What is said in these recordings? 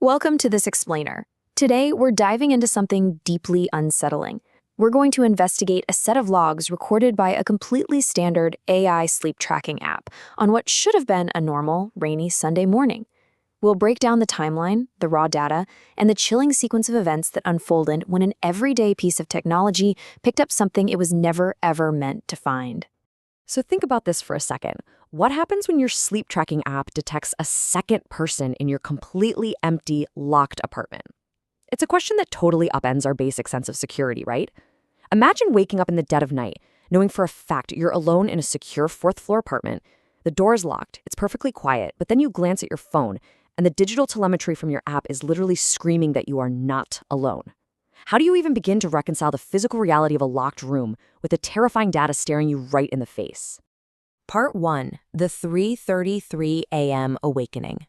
Welcome to This Explainer. Today, we're diving into something deeply unsettling. We're going to investigate a set of logs recorded by a completely standard AI sleep tracking app on what should have been a normal, rainy Sunday morning. We'll break down the timeline, the raw data, and the chilling sequence of events that unfolded when an everyday piece of technology picked up something it was never, ever meant to find. So think about this for a second. What happens when your sleep tracking app detects a second person in your completely empty, locked apartment? It's a question that totally upends our basic sense of security, right? Imagine waking up in the dead of night, knowing for a fact you're alone in a secure fourth-floor apartment. The door is locked, it's perfectly quiet, but then you glance at your phone, and the digital telemetry from your app is literally screaming that you are not alone. How do you even begin to reconcile the physical reality of a locked room with the terrifying data staring you right in the face? Part 1. The 3:33 a.m. Awakening.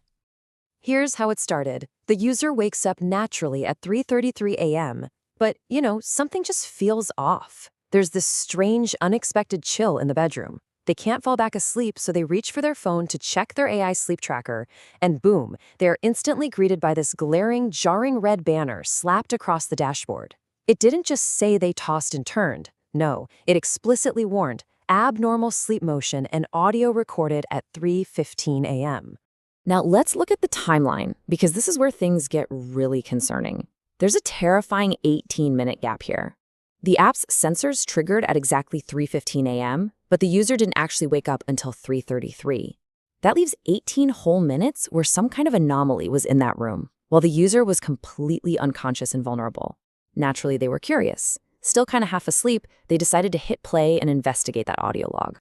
Here's how it started. The user wakes up naturally at 3:33 a.m., but, something just feels off. There's this strange, unexpected chill in the bedroom. They can't fall back asleep, so they reach for their phone to check their AI sleep tracker, and boom, they are instantly greeted by this glaring, jarring red banner slapped across the dashboard. It didn't just say they tossed and turned. No, it explicitly warned, abnormal sleep motion and audio recorded at 3:15 a.m. Now let's look at the timeline, because this is where things get really concerning. There's a terrifying 18-minute gap here. The app's sensors triggered at exactly 3:15 a.m., but the user didn't actually wake up until 3:33. That leaves 18 whole minutes where some kind of anomaly was in that room, while the user was completely unconscious and vulnerable. Naturally, they were curious. Still kind of half asleep, they decided to hit play and investigate that audio log.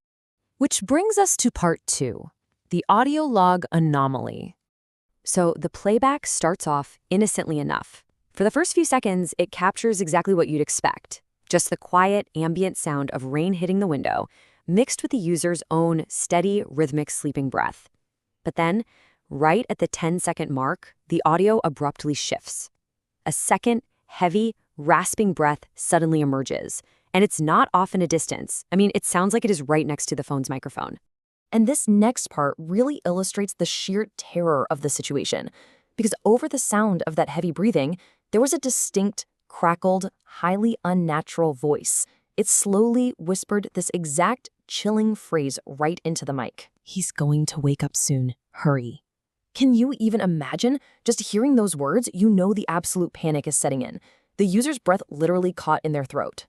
Which brings us to Part 2, the audio log anomaly. So the playback starts off innocently enough. For the first few seconds, it captures exactly what you'd expect. Just the quiet, ambient sound of rain hitting the window, mixed with the user's own steady, rhythmic sleeping breath. But then, right at the 10-second mark, the audio abruptly shifts. A second, heavy, rasping breath suddenly emerges, and it's not off in a distance. It sounds like it is right next to the phone's microphone. And this next part really illustrates the sheer terror of the situation, because over the sound of that heavy breathing, there was a distinct, crackled, highly unnatural voice. It slowly whispered this exact chilling phrase right into the mic. "He's going to wake up soon. Hurry." Can you even imagine? Just hearing those words, you know the absolute panic is setting in. The user's breath literally caught in their throat.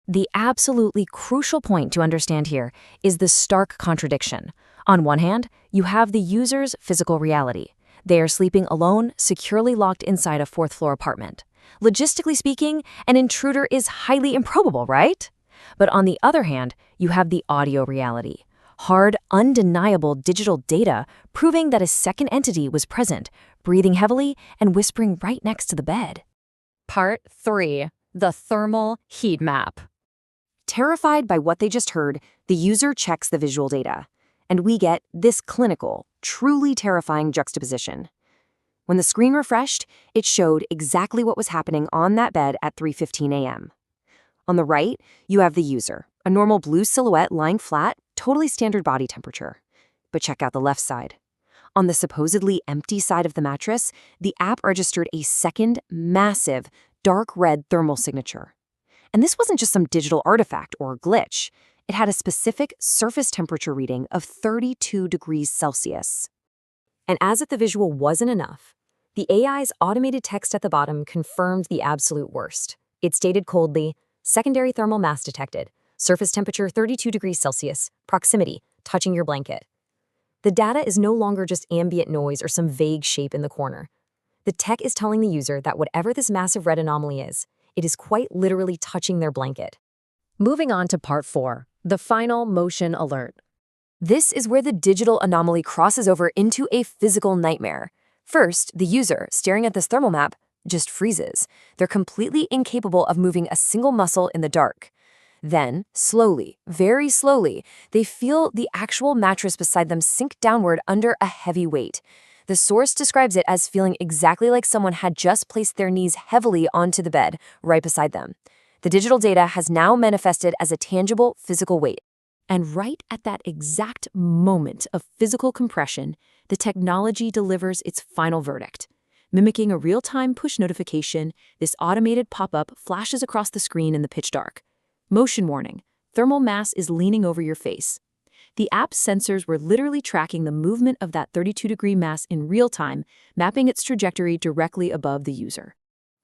The absolutely crucial point to understand here is the stark contradiction. On one hand, you have the user's physical reality. They are sleeping alone, securely locked inside a fourth-floor apartment. Logistically speaking, an intruder is highly improbable, right? But on the other hand, you have the audio reality. Hard, undeniable digital data proving that a second entity was present, breathing heavily and whispering right next to the bed. Part 3. The thermal heat map. Terrified by what they just heard, the user checks the visual data, and we get this clinical, truly terrifying juxtaposition. When the screen refreshed, it showed exactly what was happening on that bed at 3:15 a.m. On the right, you have the user, a normal blue silhouette lying flat, totally standard body temperature. But check out the left side. On the supposedly empty side of the mattress, the app registered a second, massive, dark red thermal signature. And this wasn't just some digital artifact or glitch. It had a specific surface temperature reading of 32 degrees Celsius. And as if the visual wasn't enough, the AI's automated text at the bottom confirmed the absolute worst. It stated coldly, "Secondary thermal mass detected. Surface temperature 32 degrees Celsius. Proximity, touching your blanket." The data is no longer just ambient noise or some vague shape in the corner. The tech is telling the user that whatever this massive red anomaly is, it is quite literally touching their blanket. Moving on to Part 4, the final motion alert. This is where the digital anomaly crosses over into a physical nightmare. First, the user, staring at this thermal map, just freezes. They're completely incapable of moving a single muscle in the dark. Then, slowly, very slowly, they feel the actual mattress beside them sink downward under a heavy weight. The source describes it as feeling exactly like someone had just placed their knees heavily onto the bed right beside them. The digital data has now manifested as a tangible physical weight. And right at that exact moment of physical compression, the technology delivers its final verdict. Mimicking a real-time push notification, this automated pop-up flashes across the screen in the pitch dark. Motion warning. Thermal mass is leaning over your face. The app's sensors were literally tracking the movement of that 32-degree mass in real time, mapping its trajectory directly above the user.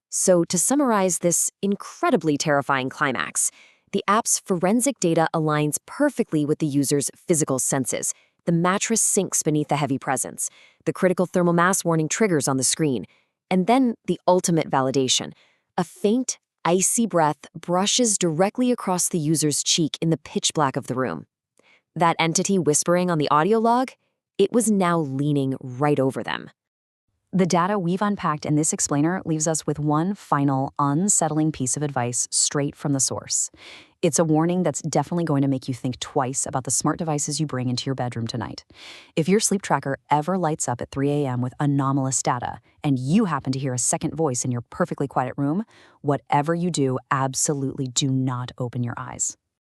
So, to summarize this incredibly terrifying climax, the app's forensic data aligns perfectly with the user's physical senses. The mattress sinks beneath the heavy presence. The critical thermal mass warning triggers on the screen. And then the ultimate validation. A faint, icy breath brushes directly across the user's cheek in the pitch black of the room. That entity whispering on the audio log, it was now leaning right over them. The data we've unpacked in this explainer leaves us with one final, unsettling piece of advice straight from the source. It's a warning that's definitely going to make you think twice about the smart devices you bring into your bedroom tonight. If your sleep tracker ever lights up at 3 a.m. with anomalous data, and you happen to hear a second voice in your perfectly quiet room, whatever you do, absolutely do not open your eyes.